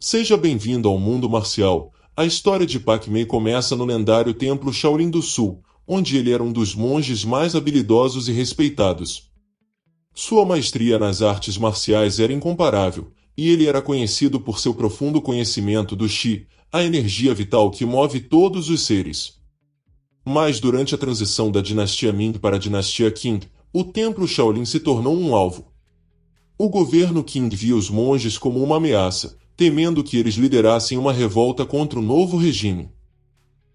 Seja bem-vindo ao mundo marcial. A história de Pak Mei começa no lendário Templo Shaolin do Sul, onde ele era um dos monges mais habilidosos e respeitados. Sua maestria nas artes marciais era incomparável, e ele era conhecido por seu profundo conhecimento do Qi, a energia vital que move todos os seres. Mas durante a transição da dinastia Ming para a dinastia Qing, o Templo Shaolin se tornou um alvo. O governo Qing via os monges como uma ameaça, temendo que eles liderassem uma revolta contra o novo regime.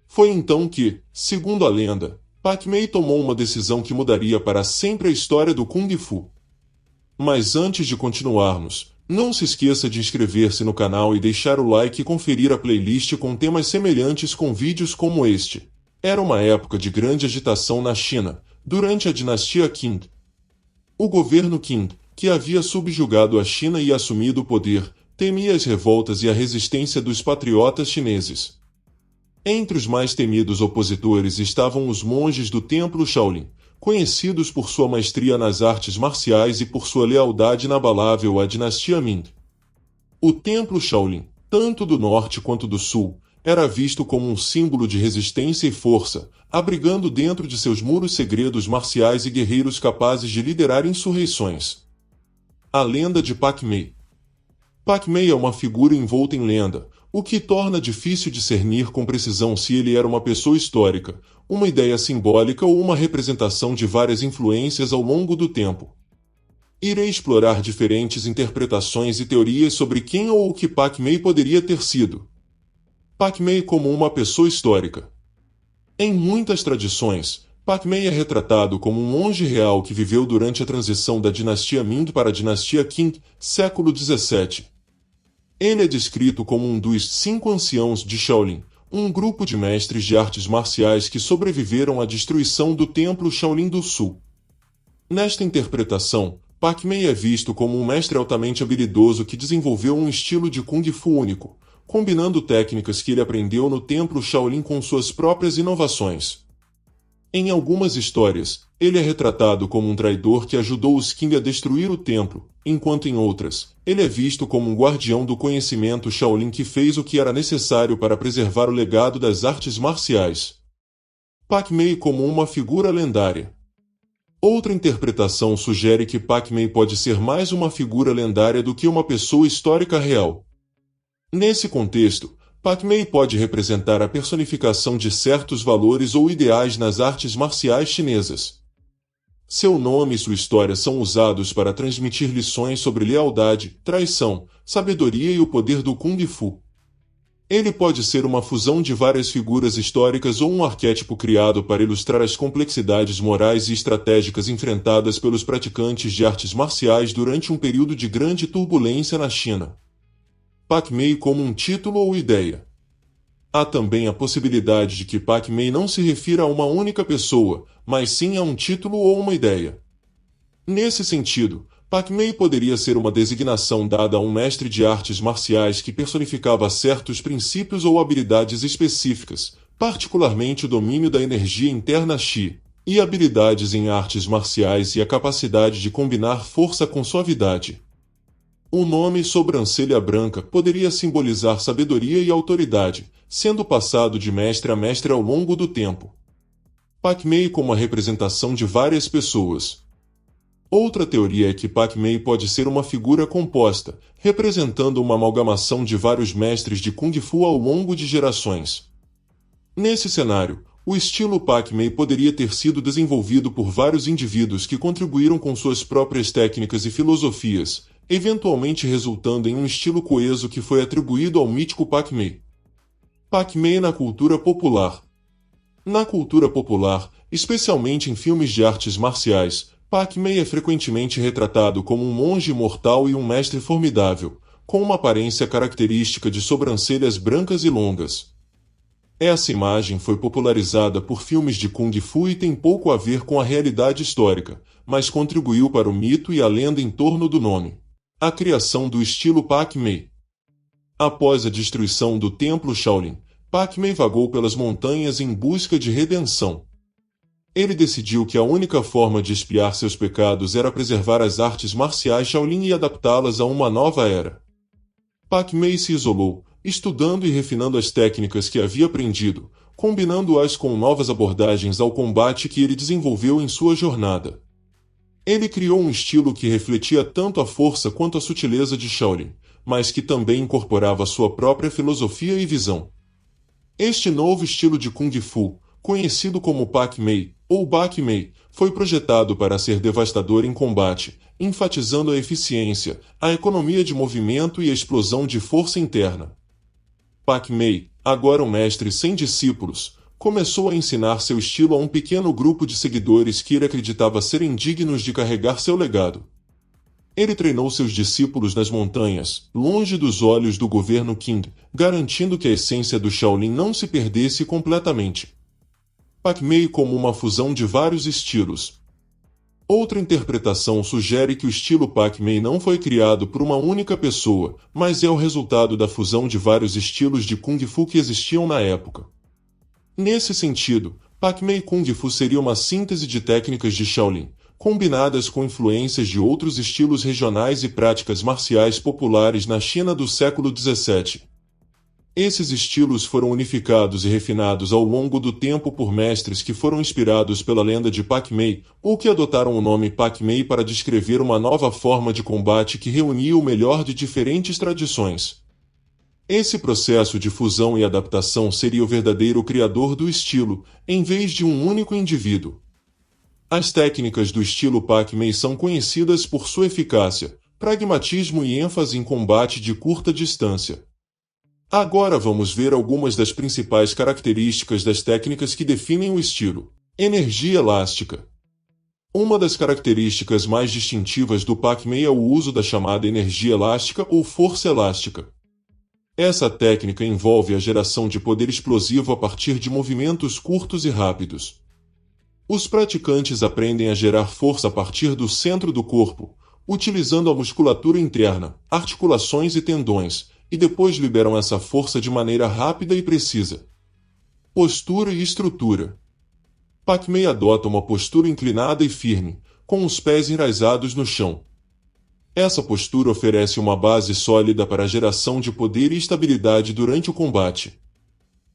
Foi então que, segundo a lenda, Pak Mei tomou uma decisão que mudaria para sempre a história do Kung Fu. Mas antes de continuarmos, não se esqueça de inscrever-se no canal e deixar o like e conferir a playlist com temas semelhantes com vídeos como este. Era uma época de grande agitação na China, durante a dinastia Qing. O governo Qing, que havia subjugado a China e assumido o poder, temia as revoltas e a resistência dos patriotas chineses. Entre os mais temidos opositores estavam os monges do Templo Shaolin, conhecidos por sua maestria nas artes marciais e por sua lealdade inabalável à dinastia Ming. O Templo Shaolin, tanto do norte quanto do sul, era visto como um símbolo de resistência e força, abrigando dentro de seus muros segredos marciais e guerreiros capazes de liderar insurreições. A lenda de Pak Mei. Pak Mei é uma figura envolta em lenda, o que torna difícil discernir com precisão se ele era uma pessoa histórica, uma ideia simbólica ou uma representação de várias influências ao longo do tempo. Irei explorar diferentes interpretações e teorias sobre quem ou o que Pak Mei poderia ter sido. Pak Mei como uma pessoa histórica. Em muitas tradições, Pak Mei é retratado como um monge real que viveu durante a transição da dinastia Ming para a dinastia Qing, século XVII. Ele é descrito como um dos 5 anciãos de Shaolin, um grupo de mestres de artes marciais que sobreviveram à destruição do Templo Shaolin do Sul. Nesta interpretação, Pak Mei é visto como um mestre altamente habilidoso que desenvolveu um estilo de Kung Fu único, combinando técnicas que ele aprendeu no Templo Shaolin com suas próprias inovações. Em algumas histórias, ele é retratado como um traidor que ajudou os Qing a destruir o templo, enquanto em outras, ele é visto como um guardião do conhecimento Shaolin que fez o que era necessário para preservar o legado das artes marciais. Pak Mei como uma figura lendária. Outra interpretação sugere que Pak Mei pode ser mais uma figura lendária do que uma pessoa histórica real. Nesse contexto, Pak Mei pode representar a personificação de certos valores ou ideais nas artes marciais chinesas. Seu nome e sua história são usados para transmitir lições sobre lealdade, traição, sabedoria e o poder do Kung Fu. Ele pode ser uma fusão de várias figuras históricas ou um arquétipo criado para ilustrar as complexidades morais e estratégicas enfrentadas pelos praticantes de artes marciais durante um período de grande turbulência na China. Pak Mei como um título ou ideia. Há também a possibilidade de que Pak Mei não se refira a uma única pessoa, mas sim a um título ou uma ideia. Nesse sentido, Pak Mei poderia ser uma designação dada a um mestre de artes marciais que personificava certos princípios ou habilidades específicas, particularmente o domínio da energia interna Qi, e habilidades em artes marciais e a capacidade de combinar força com suavidade. O nome sobrancelha branca poderia simbolizar sabedoria e autoridade, sendo passado de mestre a mestre ao longo do tempo. Pak Mei como a representação de várias pessoas. Outra teoria é que Pak Mei pode ser uma figura composta, representando uma amalgamação de vários mestres de Kung Fu ao longo de gerações. Nesse cenário, o estilo Pak Mei poderia ter sido desenvolvido por vários indivíduos que contribuíram com suas próprias técnicas e filosofias, eventualmente resultando em um estilo coeso que foi atribuído ao mítico Pak Mei. Pak Mei na cultura popular. Na cultura popular, especialmente em filmes de artes marciais, Pak Mei é frequentemente retratado como um monge imortal e um mestre formidável, com uma aparência característica de sobrancelhas brancas e longas. Essa imagem foi popularizada por filmes de Kung Fu e tem pouco a ver com a realidade histórica, mas contribuiu para o mito e a lenda em torno do nome. A criação do estilo Pak Mei. Após a destruição do Templo Shaolin, Pak Mei vagou pelas montanhas em busca de redenção. Ele decidiu que a única forma de expiar seus pecados era preservar as artes marciais Shaolin e adaptá-las a uma nova era. Pac-Man se isolou, estudando e refinando as técnicas que havia aprendido, combinando-as com novas abordagens ao combate que ele desenvolveu em sua jornada. Ele criou um estilo que refletia tanto a força quanto a sutileza de Shaolin, mas que também incorporava sua própria filosofia e visão. Este novo estilo de Kung Fu, conhecido como Pac-Man ou Bak-Man, foi projetado para ser devastador em combate, enfatizando a eficiência, a economia de movimento e a explosão de força interna. Pac-Man, agora um mestre sem discípulos, começou a ensinar seu estilo a um pequeno grupo de seguidores que ele acreditava serem dignos de carregar seu legado. Ele treinou seus discípulos nas montanhas, longe dos olhos do governo Qing, garantindo que a essência do Shaolin não se perdesse completamente. Pac-Man como uma fusão de vários estilos. Outra interpretação sugere que o estilo Pac-Man não foi criado por uma única pessoa, mas é o resultado da fusão de vários estilos de Kung Fu que existiam na época. Nesse sentido, Pac-Man Kung Fu seria uma síntese de técnicas de Shaolin, combinadas com influências de outros estilos regionais e práticas marciais populares na China do século XVII. Esses estilos foram unificados e refinados ao longo do tempo por mestres que foram inspirados pela lenda de Pac-Man, ou que adotaram o nome Pac-Man para descrever uma nova forma de combate que reunia o melhor de diferentes tradições. Esse processo de fusão e adaptação seria o verdadeiro criador do estilo, em vez de um único indivíduo. As técnicas do estilo Pac-Man são conhecidas por sua eficácia, pragmatismo e ênfase em combate de curta distância. Agora vamos ver algumas das principais características das técnicas que definem o estilo. Energia elástica. Uma das características mais distintivas do Pac-Man é o uso da chamada energia elástica ou força elástica. Essa técnica envolve a geração de poder explosivo a partir de movimentos curtos e rápidos. Os praticantes aprendem a gerar força a partir do centro do corpo, utilizando a musculatura interna, articulações e tendões, e depois liberam essa força de maneira rápida e precisa. Postura e estrutura. Pac-Man adota uma postura inclinada e firme, com os pés enraizados no chão. Essa postura oferece uma base sólida para a geração de poder e estabilidade durante o combate.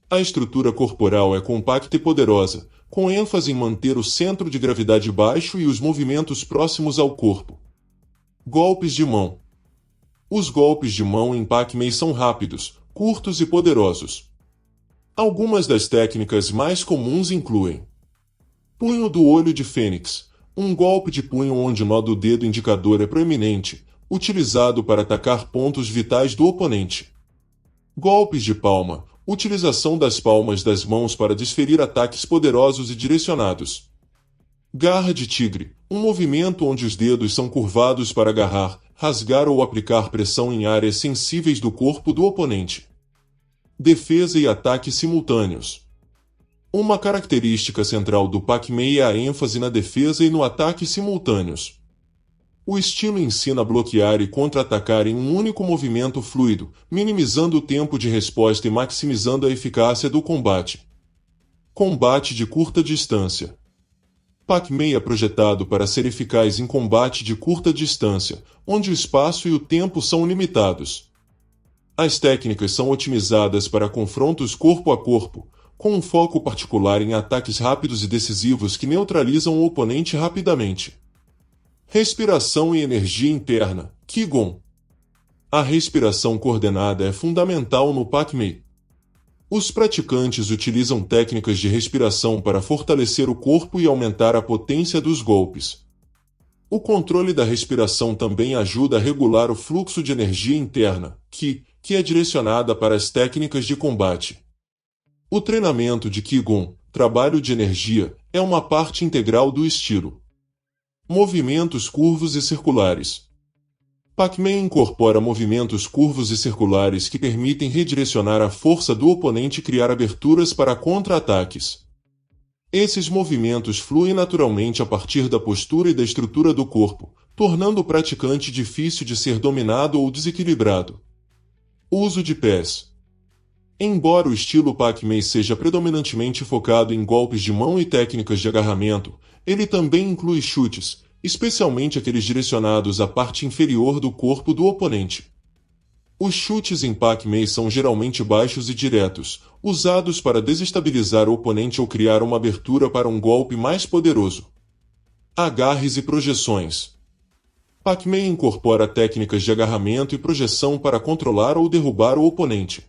A estrutura corporal é compacta e poderosa, com ênfase em manter o centro de gravidade baixo e os movimentos próximos ao corpo. Golpes de mão. Os golpes de mão em Pac-Man são rápidos, curtos e poderosos. Algumas das técnicas mais comuns incluem: punho do olho de fênix, um golpe de punho onde o nó do dedo indicador é proeminente, utilizado para atacar pontos vitais do oponente. Golpes de palma, utilização das palmas das mãos para desferir ataques poderosos e direcionados. Garra de tigre, um movimento onde os dedos são curvados para agarrar, rasgar ou aplicar pressão em áreas sensíveis do corpo do oponente. Defesa e ataque simultâneos. Uma característica central do Pac-Man é a ênfase na defesa e no ataque simultâneos. O estilo ensina a bloquear e contra-atacar em um único movimento fluido, minimizando o tempo de resposta e maximizando a eficácia do combate. Combate de curta distância. Pac-Man é projetado para ser eficaz em combate de curta distância, onde o espaço e o tempo são limitados. As técnicas são otimizadas para confrontos corpo a corpo, com um foco particular em ataques rápidos e decisivos que neutralizam o oponente rapidamente. Respiração e energia interna, Qigong. A respiração coordenada é fundamental no Pac-Man. Os praticantes utilizam técnicas de respiração para fortalecer o corpo e aumentar a potência dos golpes. O controle da respiração também ajuda a regular o fluxo de energia interna, que é direcionada para as técnicas de combate. O treinamento de Qigong, trabalho de energia, é uma parte integral do estilo. Movimentos curvos e circulares. Pac-Man incorpora movimentos curvos e circulares que permitem redirecionar a força do oponente e criar aberturas para contra-ataques. Esses movimentos fluem naturalmente a partir da postura e da estrutura do corpo, tornando o praticante difícil de ser dominado ou desequilibrado. Uso de pés. Embora o estilo Pac-Man seja predominantemente focado em golpes de mão e técnicas de agarramento, ele também inclui chutes, especialmente aqueles direcionados à parte inferior do corpo do oponente. Os chutes em Pac-Man são geralmente baixos e diretos, usados para desestabilizar o oponente ou criar uma abertura para um golpe mais poderoso. Agarres e projeções. Pac-Man incorpora técnicas de agarramento e projeção para controlar ou derrubar o oponente.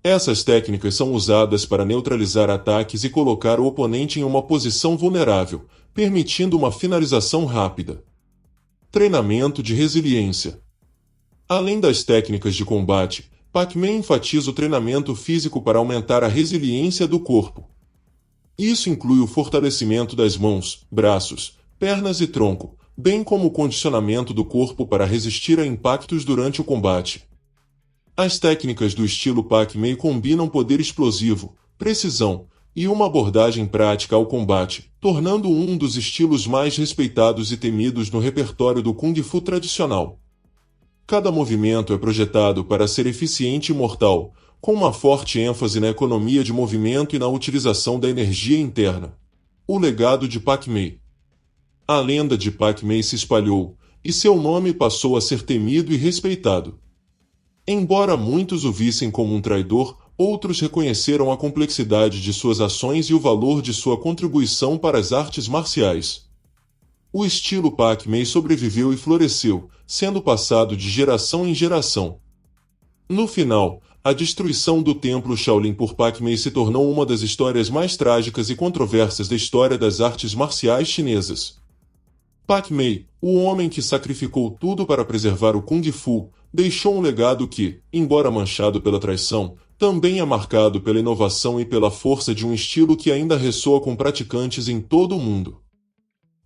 Essas técnicas são usadas para neutralizar ataques e colocar o oponente em uma posição vulnerável, permitindo uma finalização rápida. Treinamento de resiliência. Além das técnicas de combate, Pac-Man enfatiza o treinamento físico para aumentar a resiliência do corpo. Isso inclui o fortalecimento das mãos, braços, pernas e tronco, bem como o condicionamento do corpo para resistir a impactos durante o combate. As técnicas do estilo Pac-Man combinam poder explosivo, precisão e uma abordagem prática ao combate, tornando-o um dos estilos mais respeitados e temidos no repertório do Kung Fu tradicional. Cada movimento é projetado para ser eficiente e mortal, com uma forte ênfase na economia de movimento e na utilização da energia interna. O legado de Pac-Man. A lenda de Pac-Man se espalhou, e seu nome passou a ser temido e respeitado. Embora muitos o vissem como um traidor, outros reconheceram a complexidade de suas ações e o valor de sua contribuição para as artes marciais. O estilo Pac-Man sobreviveu e floresceu, sendo passado de geração em geração. No final, a destruição do Templo Shaolin por Pac-Man se tornou uma das histórias mais trágicas e controversas da história das artes marciais chinesas. Pac-Man, o homem que sacrificou tudo para preservar o Kung Fu, deixou um legado que, embora manchado pela traição, também é marcado pela inovação e pela força de um estilo que ainda ressoa com praticantes em todo o mundo.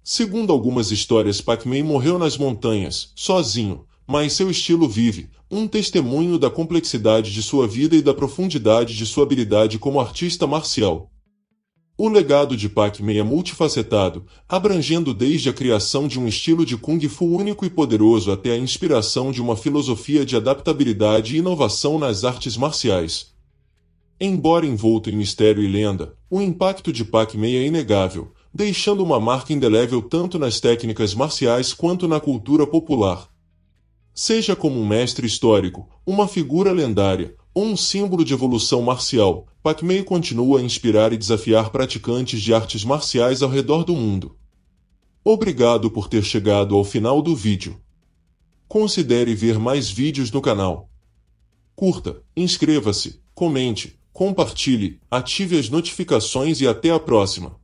Segundo algumas histórias, Pac-Man morreu nas montanhas, sozinho, mas seu estilo vive, um testemunho da complexidade de sua vida e da profundidade de sua habilidade como artista marcial. O legado de Pac-Man é multifacetado, abrangendo desde a criação de um estilo de Kung Fu único e poderoso até a inspiração de uma filosofia de adaptabilidade e inovação nas artes marciais. Embora envolto em mistério e lenda, o impacto de Pac-Man é inegável, deixando uma marca indelével tanto nas técnicas marciais quanto na cultura popular. Seja como um mestre histórico, uma figura lendária, ou um símbolo de evolução marcial, Pac-Man continua a inspirar e desafiar praticantes de artes marciais ao redor do mundo. Obrigado por ter chegado ao final do vídeo. Considere ver mais vídeos no canal. Curta, inscreva-se, comente, compartilhe, ative as notificações e até a próxima.